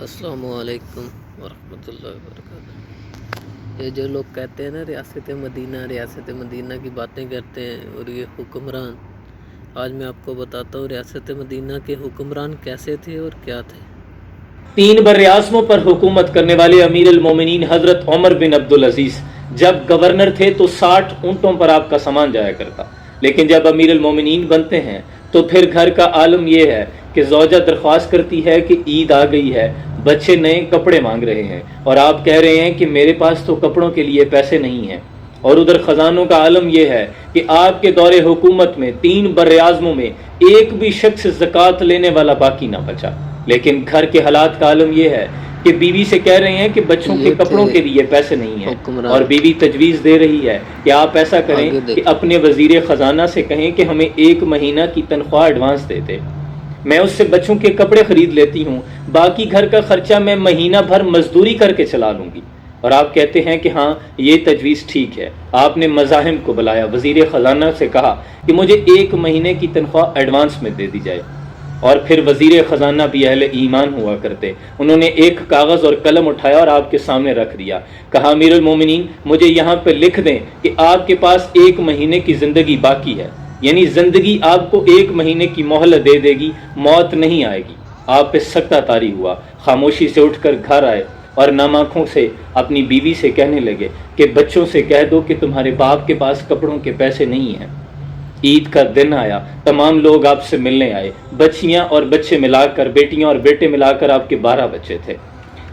अस्सलामु अलैकुम वरहमतुल्लाहि वबरकातुहू। ये जो लोग कहते हैं ना रियासत मदीना की बातें करते हैं और ये हुक्मरान, आज मैं आपको बताता हूँ रियासत मदीना के हुक्मरान कैसे थे और क्या थे। 3 बर्र-ए-आज़मों पर हुकूमत करने वाले अमीर अल मोमिनीन हजरत उमर बिन अब्दुल अजीज जब गवर्नर थे तो 60 ऊँटों पर आपका सामान जाया करता, लेकिन जब अमीर अल मोमिनीन बनते हैं तो फिर घर का आलम यह है कि ज़ौजा दरख्वास्त करती है कि ईद आ गई है, बच्चे नए कपड़े मांग रहे हैं और आप कह रहे हैं कि मेरे पास तो कपड़ों के लिए पैसे नहीं हैं। और उधर खजानों का आलम यह है कि आपके दौरे हुकूमत में 3 बर्र-ए-आज़मों में एक भी शख्स ज़कात लेने वाला बाकी ना बचा। लेकिन घर के हालात का आलम यह है कि बीवी से कह रहे हैं कि बच्चों के कपड़ों के लिए पैसे नहीं हैं और बीवी तजवीज़ दे रही है कि आप ऐसा करें कि अपने वजीर ख़जाना से कहें कि हमें 1 महीना की तनख्वाह एडवांस दे दे, मैं उससे बच्चों के कपड़े खरीद लेती हूँ, बाकी घर का खर्चा मैं महीना भर मजदूरी करके चला लूँगी। और आप कहते हैं कि हाँ ये तजवीज़ ठीक है। आपने मज़ाहिम को बुलाया, वजीर ख़जाना से कहा कि मुझे 1 महीने की तनख्वाह एडवांस में दे दी जाए। और फिर वजीर ख़जाना भी अहले ईमान हुआ करते, उन्होंने एक कागज़ और कलम उठाया और आपके सामने रख दिया, कहा अमीरुल मोमिनीन मुझे यहाँ पे लिख दें कि आपके पास 1 महीने की ज़िंदगी बाकी है, यानी ज़िंदगी आपको 1 महीने की मोहलत दे देगी, मौत नहीं आएगी। आप पे सख्ता तारी हुआ, खामोशी से उठकर घर आए और नम आँखों से अपनी बीवी से कहने लगे कि बच्चों से कह दो कि तुम्हारे बाप के पास कपड़ों के पैसे नहीं हैं। ईद का दिन आया, तमाम लोग आपसे मिलने आए, बच्चियां और बच्चे मिलाकर, बेटियां और बेटे मिलाकर आपके 12 बच्चे थे।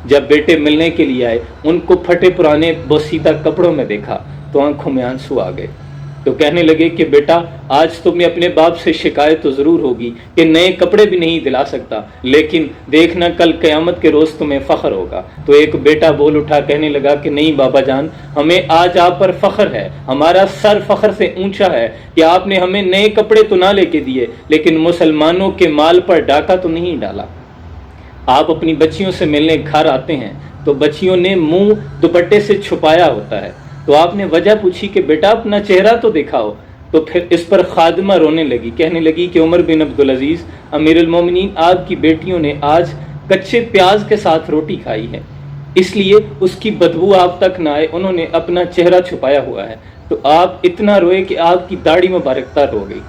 जब बेटे मिलने के लिए आए, उनको फटे पुराने बोसीदा कपड़ों में देखा तो आंखों में आंसू आ गए। तो कहने लगे कि बेटा आज तुम्हें अपने बाप से शिकायत तो ज़रूर होगी कि नए कपड़े भी नहीं दिला सकता, लेकिन देखना कल क़यामत के रोज़ तुम्हें फ़ख्र होगा। तो एक बेटा बोल उठा, कहने लगा कि नहीं बाबा जान, हमें आज आप पर फ़ख्र है, हमारा सर फ़ख्र से ऊंचा है कि आपने हमें नए कपड़े तो ना लेके दिए, लेकिन मुसलमानों के माल पर डाका तो नहीं डाला। आप अपनी बच्चियों से मिलने घर आते हैं तो बच्चियों ने मुंह दुपट्टे से छुपाया होता है, तो आपने वजह पूछी कि बेटा अपना चेहरा तो दिखाओ। तो फिर इस पर खादिमा रोने लगी, कहने लगी कि उमर बिन अब्दुल अजीज अमीरुल मोमिनीन आपकी बेटियों ने आज कच्चे प्याज के साथ रोटी खाई है, इसलिए उसकी बदबू आप तक ना आए, उन्होंने अपना चेहरा छुपाया हुआ है। तो आप इतना रोए कि आपकी दाढ़ी मुबारक तर हो गई।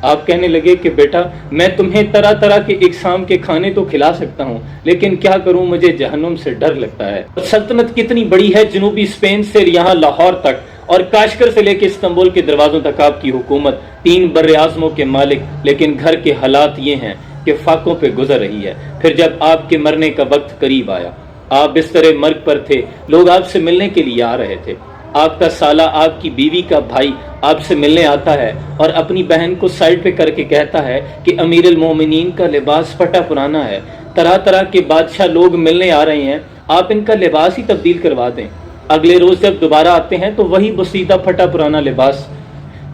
आप कहने लगे कि बेटा मैं तुम्हें तरह तरह के इकसाम के खाने तो खिला सकता हूँ, लेकिन क्या करूँ, मुझे जहन्नुम से डर लगता है। सल्तनत कितनी बड़ी है, जनूबी स्पेन से यहाँ लाहौर तक और काशगर से लेकर इस्तांबुल के दरवाजों तक आपकी हुकूमत, 3 बर्र-ए-आज़मों के मालिक, लेकिन घर के हालात ये हैं कि फाकों पे गुजर रही है। फिर जब आपके मरने का वक्त करीब आया, आप बिस्तर मर्ग पर थे, लोग आपसे मिलने के लिए आ रहे थे। आपका साला, आपकी बीवी का भाई आपसे मिलने आता है और अपनी बहन को साइड पे करके कहता है कि अमीरुल मोमिनीन का लिबास फटा पुराना है, तरह तरह के बादशाह लोग मिलने आ रहे हैं, आप इनका लिबास ही तब्दील करवा दें। अगले रोज़ जब दोबारा आते हैं तो वही बसीदा फटा पुराना लिबास।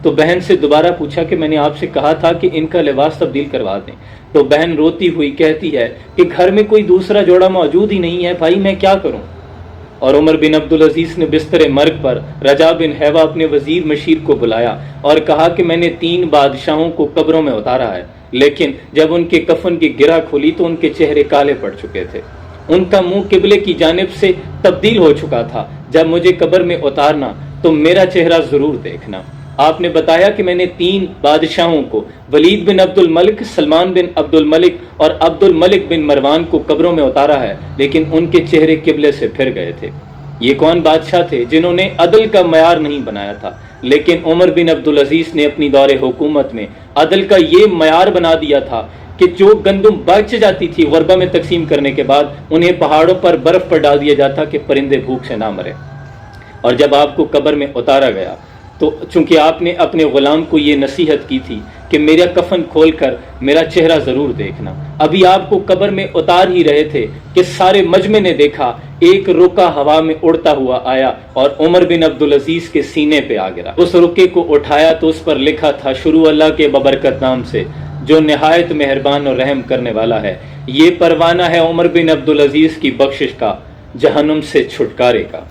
तो बहन से दोबारा पूछा कि मैंने आपसे कहा था कि इनका लिबास तब्दील करवा दें। तो बहन रोती हुई कहती है कि घर में कोई दूसरा जोड़ा मौजूद ही नहीं है, भाई मैं क्या करूँ। और उमर बिन अब्दुल अजीज ने बिस्तर मर्ग पर रजा बिन हैवा अपने वजीर मशीर को बुलाया और कहा कि मैंने 3 बादशाहों को कब्रों में उतारा है, लेकिन जब उनके कफन की गिरा खोली तो उनके चेहरे काले पड़ चुके थे, उनका मुंह किबले की जानिब से तब्दील हो चुका था। जब मुझे कब्र में उतारना तो मेरा चेहरा जरूर देखना। आपने बताया कि मैंने 3 बादशाहों को, वलीद बिन अब्दुल मलिक, सलमान बिन अब्दुल मलिक और अब्दुल मलिक बिन मरवान को कब्रों में उतारा है, लेकिन उनके चेहरे किबले से फिर गए थे। ये कौन बादशाह थे जिन्होंने अदल का मयार नहीं बनाया था, लेकिन उमर बिन अब्दुल अजीज ने अपनी दौरे हुकूमत में अदल का ये मयार बना दिया था कि जो गंदुम बच जाती थी गुरबा में तकसीम करने के बाद, उन्हें पहाड़ों पर बर्फ पर डाल दिया जाता कि परिंदे भूख से ना मरे। और जब आपको कब्र में उतारा गया तो चूंकि आपने अपने गुलाम को ये नसीहत की थी कि मेरा कफन खोलकर मेरा चेहरा जरूर देखना, अभी आपको कब्र में उतार ही रहे थे कि सारे मजमे ने देखा एक रुका हवा में उड़ता हुआ आया और उमर बिन अब्दुल अजीज के सीने पे आ गिरा। उस रुके को उठाया तो उस पर लिखा था, शुरू अल्लाह के बबरकत नाम से जो निहायत मेहरबान और रहम करने वाला है। ये परवाना है उमर बिन अब्दुल अजीज की बख्शिश का, जहन्नुम से छुटकारे का।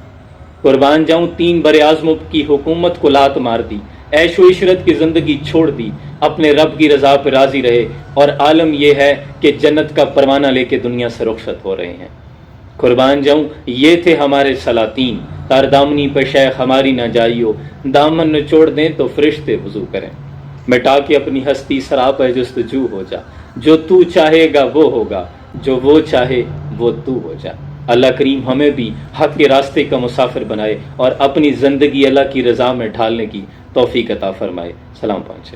कुर्बान जाऊं, 3 बर्र-ए-आज़मों की हुकूमत को लात मार दी, عیش و عشرت کی زندگی چھوڑ دی، اپنے رب کی رضا پہ راضی رہے، اور عالم یہ ہے کہ جنت کا پروانہ لے کے دنیا سے رخصت ہو رہے ہیں۔ قربان جاؤں، یہ تھے ہمارے سلاطین، تار دامنی پہ شیخ ہماری نہ جائیو، دامن نچوڑ دیں تو فرشتے وضو کریں، مٹا کے اپنی ہستی سراپا جستجو ہو جا، جو تو چاہے گا وہ ہوگا، جو وہ چاہے وہ تو ہو جا۔ اللہ کریم ہمیں بھی حق کے راستے کا مسافر بنائے اور اپنی زندگی اللہ کی رضا میں ڈھالنے کی توفیق عطا فرمائے۔ سلام پہنچے۔